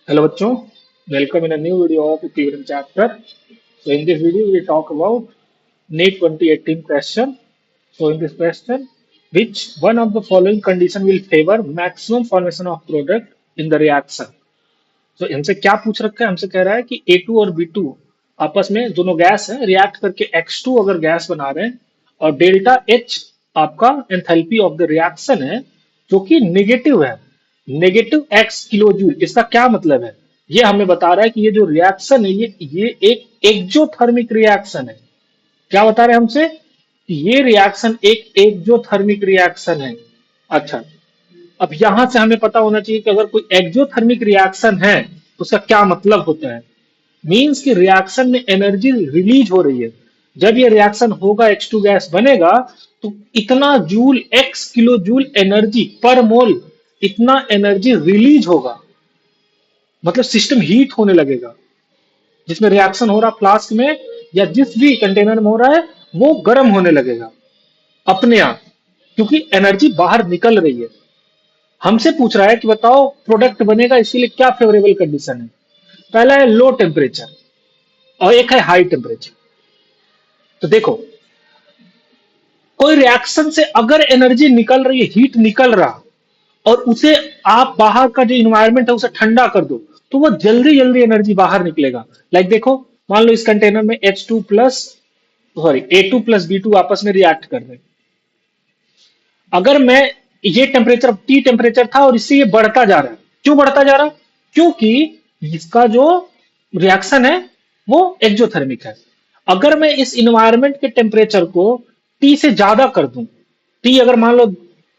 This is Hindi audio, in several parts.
Hello बच्चों, welcome in a new video of equilibrium chapter. So in this video we talk about NEET 2018 question. So in this question, which one of the following condition will favor maximum formation of product in the reaction? So इनसे क्या पूछ रखा है? हमसे कह रहा है कि A2 और B2 आपस में दोनों गैस है, रिएक्ट करके X2 अगर गैस बना रहे हैं और डेल्टा H आपका एंथैल्पी ऑफ द रिएक्शन है जो कि नेगेटिव है, नेगेटिव एक्स किलो जूल। इसका क्या मतलब है? ये हमें बता रहा है कि ये जो रिएक्शन है ये एक एक्जोथर्मिक रिएक्शन है। क्या बता रहे हैं हमसे? कि ये रिएक्शन एक एक्जोथर्मिक रिएक्शन है। अच्छा, अब यहां से हमें पता होना चाहिए कि अगर कोई एक्जोथर्मिक रिएक्शन है तो उसका क्या मतलब होता है। मींस कि रिएक्शन में एनर्जी रिलीज हो रही है। जब ये रिएक्शन होगा, H2 गैस बनेगा तो इतना joule, x kilo joule energy पर मोल, इतना एनर्जी रिलीज होगा। मतलब सिस्टम हीट होने लगेगा। जिसमें रिएक्शन हो रहा फ्लास्क में या जिस भी कंटेनर में हो रहा है वो गर्म होने लगेगा अपने आप, क्योंकि एनर्जी बाहर निकल रही है। हमसे पूछ रहा है कि बताओ प्रोडक्ट बनेगा, इसीलिए क्या फेवरेबल कंडीशन है। पहला है लो टेम्परेचर और एक है हाई टेम्परेचर। तो देखो, कोई रिएक्शन से अगर एनर्जी निकल रही है, हीट निकल रहा, और उसे आप बाहर का जो इन्वायरमेंट है उसे ठंडा कर दो तो वो जल्दी जल्दी एनर्जी बाहर निकलेगा। लाइक देखो, मान लो इस कंटेनर में H2 plus, sorry A2 plus B2 आपस में रिएक्ट कर रहे हैं। अगर मैं, ये टेम्परेचर टी टेम्परेचर था और इससे ये बढ़ता जा रहा है। क्यों बढ़ता जा रहा है? क्योंकि इसका जो रिएक्शन है वो एक्जोथर्मिक है। अगर मैं इस इन्वायरमेंट के टेम्परेचर को टी से ज्यादा कर दूं, टी अगर मान लो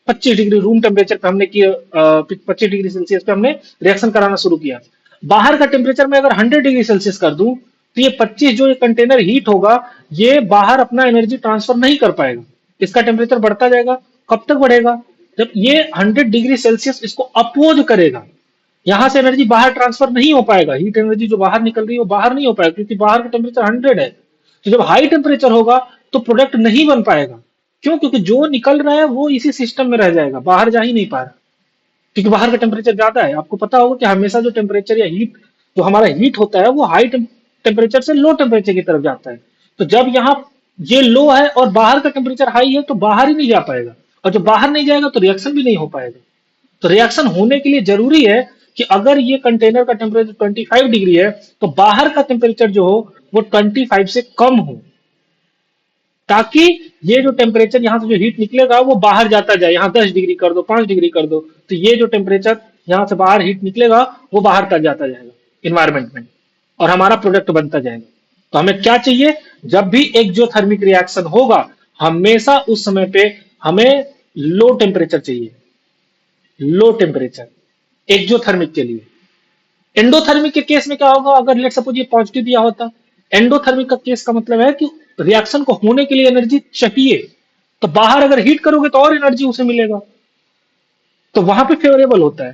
25 डिग्री रूम टेम्परेचर पे हमने किया, 25 डिग्री सेल्सियस पे हमने रिएक्शन कराना शुरू किया। बाहर का टेम्परेचर में अगर 100 डिग्री सेल्सियस कर दूं तो ये 25 जो ये कंटेनर हीट होगा, ये बाहर अपना एनर्जी ट्रांसफर नहीं कर पाएगा। इसका टेम्परेचर बढ़ता जाएगा। कब तक बढ़ेगा? जब ये 100 डिग्री सेल्सियस इसको अपोज करेगा। यहां से एनर्जी बाहर ट्रांसफर नहीं हो पाएगा, हीट एनर्जी जो बाहर निकल रही है वो बाहर नहीं हो पाएगा, क्योंकि बाहर का टेम्परेचर 100 है। तो जब हाई टेम्परेचर होगा तो प्रोडक्ट नहीं बन पाएगा। क्यों? क्योंकि जो निकल रहा है वो इसी सिस्टम में रह जाएगा, बाहर जा ही नहीं पा रहा, क्योंकि बाहर का टेम्परेचर ज्यादा है। आपको पता होगा कि हमेशा जो टेम्परेचर या हीट, जो हमारा हीट होता है वो हाई टेम्परेचर से लो टेम्परेचर की तरफ जाता है। तो जब यहाँ ये लो है और बाहर का टेम्परेचर हाई है तो बाहर ही नहीं जा पाएगा, और जब बाहर नहीं जाएगा तो रिएक्शन भी नहीं हो पाएगा। तो रिएक्शन होने के लिए जरूरी है कि अगर ये कंटेनर का टेम्परेचर 25 डिग्री है तो बाहर का टेम्परेचर जो हो वो 25 से कम हो, ताकि ये जो टेम्परेचर यहाँ से जो हीट निकलेगा वो बाहर जाता जाए। यहाँ 10 डिग्री कर दो, 5 डिग्री कर दो, तो ये जो टेम्परेचर यहाँ से बाहर हीट निकलेगा वो बाहर तक जाता जाएगा इन्वायरमेंट में, और हमारा प्रोडक्ट बनता जाएगा। तो हमें क्या चाहिए? जब भी एक्जोथर्मिक रिएक्शन होगा हमेशा उस समय पे हमें लो टेम्परेचर चाहिए, लो टेम्परेचर एक्जोथर्मिक के लिए। एंडोथर्मिक के केस में क्या होगा? अगर लेट सपोज ये पॉजिटिव दिया होता, एंडोथर्मिक का केस का मतलब है कि रिएक्शन को होने के लिए एनर्जी चाहिए, तो बाहर अगर हीट करोगे तो और एनर्जी उसे मिलेगा, तो वहां पे फेवरेबल होता है।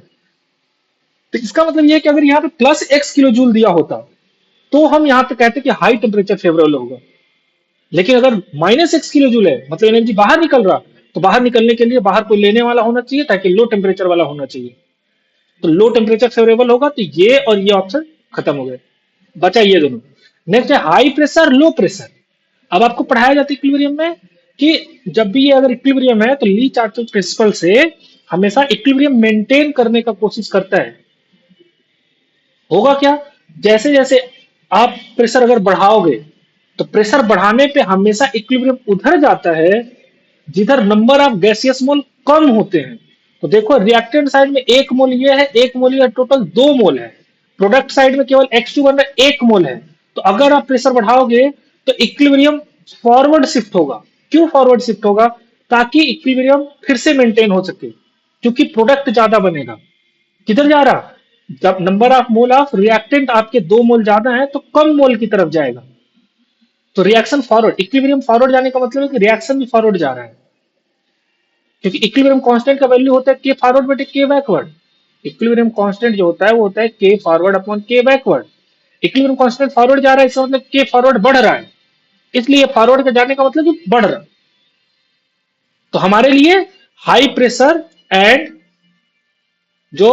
तो इसका मतलब ये है कि अगर यहाँ पे प्लस एक्स किलो जूल दिया होता तो हम यहाँ पे कहते कि हाई टेम्परेचर फेवरेबल होगा। लेकिन अगर माइनस एक्स किलो जूल है, मतलब एनर्जी बाहर निकल रहा, तो बाहर निकलने के लिए बाहर कोई लेने वाला होना चाहिए, ताकि लो टेम्परेचर वाला होना चाहिए। तो लो टेम्परेचर फेवरेबल होगा, तो ये और ये ऑप्शन खत्म हो गए, बचा ये दोनों। नेक्स्ट है हाई प्रेशर लो प्रेशर। अब आपको पढ़ाया जाता है इक्विलिब्रियम में कि जब भी ये अगर इक्विलिब्रियम है तो ली चार्चो प्रिंसिपल से हमेशा इक्विलिब्रियम मेंटेन करने का कोशिश करता है। होगा क्या? जैसे जैसे आप प्रेशर अगर बढ़ाओगे तो प्रेशर बढ़ाने पे हमेशा इक्विलिब्रियम उधर जाता है जिधर नंबर ऑफ गैसियस मोल कम होते हैं। तो देखो, रिएक्टेंट साइड में एक मोल ये है, एक मोल ये, टोटल 2 मोल है। प्रोडक्ट साइड में केवल X2 बन रहा है, 1 मोल है। तो अगर आप प्रेशर बढ़ाओगे तो इक्विलिब्रियम फॉरवर्ड शिफ्ट होगा। क्यों फॉरवर्ड शिफ्ट होगा? ताकि इक्विलिब्रियम फिर से मेंटेन हो सके, क्योंकि प्रोडक्ट ज्यादा बनेगा। किधर जा रहा? जब number of mole of reactant आपके 2 मोल ज्यादा है तो कम मोल की तरफ जाएगा। तो रिएक्शन फॉरवर्ड, इक्विलिब्रियम फॉरवर्ड जाने का मतलब है कि रिएक्शन भी फॉरवर्ड जा रहा है, क्योंकि इक्विलिब्रियम कांस्टेंट का वैल्यू होता है के फॉरवर्ड बटे के बैकवर्ड। इक्विलिब्रियम कांस्टेंट जो होता है वो होता है के फॉरवर्ड अपॉन के बैकवर्ड। इक्विलिब्रियम कांस्टेंट फॉरवर्ड जा रहा है, इसका मतलब के फॉरवर्ड बढ़ रहा है, इसलिए फॉरवर्ड का जाने का मतलब कि बढ़ रहा। तो हमारे लिए हाई प्रेशर एंड जो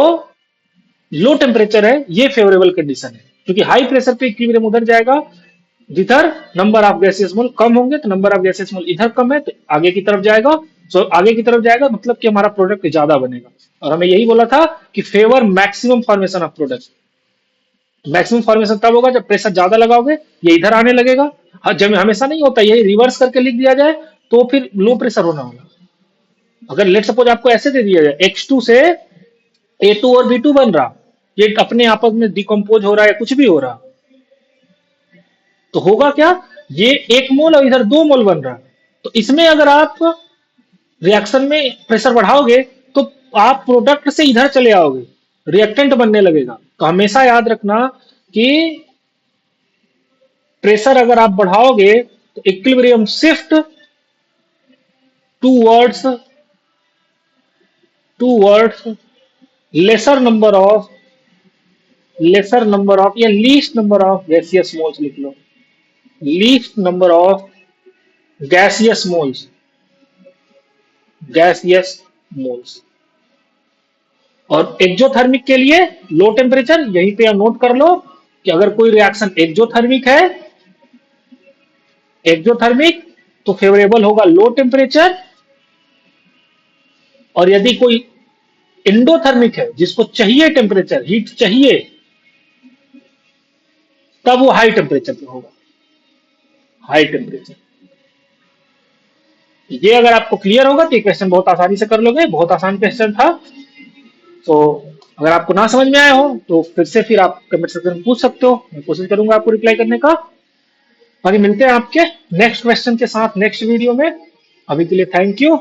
लो टेम्परेचर है, ये फेवरेबल कंडीशन है, क्योंकि हाई प्रेशर पे इक्विलिब्रियम उधर जाएगा जिधर नंबर ऑफ गैसेस मोल कम होंगे, तो नंबर ऑफ गैसेस मोल इधर कम है तो आगे की तरफ जाएगा। सो आगे की तरफ जाएगा मतलब कि हमारा प्रोडक्ट ज्यादा बनेगा। और हमें यही बोला था कि favour maximum formation of product. Maximum formation तब होगा जब प्रेशर ज्यादा लगाओगे, ये इधर आने लगेगा। जब हमेशा नहीं होता, यही रिवर्स करके लिख दिया जाए तो फिर लो प्रेशर होना होगा। अगर लेट सपोज आपको ऐसे दे दिया जाए X2 से A2 और B2 बन रहा, ये अपने आपस में डिकम्पोज हो रहा है, कुछ भी हो रहा, तो होगा क्या, ये 1 मोल और इधर 2 मोल बन रहा। तो इसमें अगर आप रिएक्शन में प्रेशर बढ़ाओगे तो आप प्रोडक्ट से इधर चले आओगे, रिएक्टेंट बनने लगेगा। तो हमेशा याद रखना कि प्रेशर अगर आप बढ़ाओगे तो equilibrium shift towards towards lesser number of या least number of gaseous moles लिख लो, least number of gaseous moles, gaseous moles. और एक्जोथर्मिक के लिए लो टेम्परेचर, यहीं पे नोट कर लो कि अगर कोई रिएक्शन एक्जोथर्मिक तो फेवरेबल होगा लो टेम्परेचर, और यदि कोई एंडोथर्मिक है जिसको चाहिए टेम्परेचर, हीट चाहिए, तब वो हाई टेम्परेचर पे होगा, हाई टेम्परेचर। ये अगर आपको क्लियर होगा तो ये क्वेश्चन बहुत आसानी से कर लोगे, बहुत आसान क्वेश्चन था। तो अगर आपको ना समझ में आया हो तो फिर आप कमेंट सेक्शन में पूछ सकते हो, मैं कोशिश करूंगा आपको रिप्लाई करने का। बाकी मिलते हैं आपके नेक्स्ट क्वेश्चन के साथ नेक्स्ट वीडियो में। अभी के लिए थैंक यू।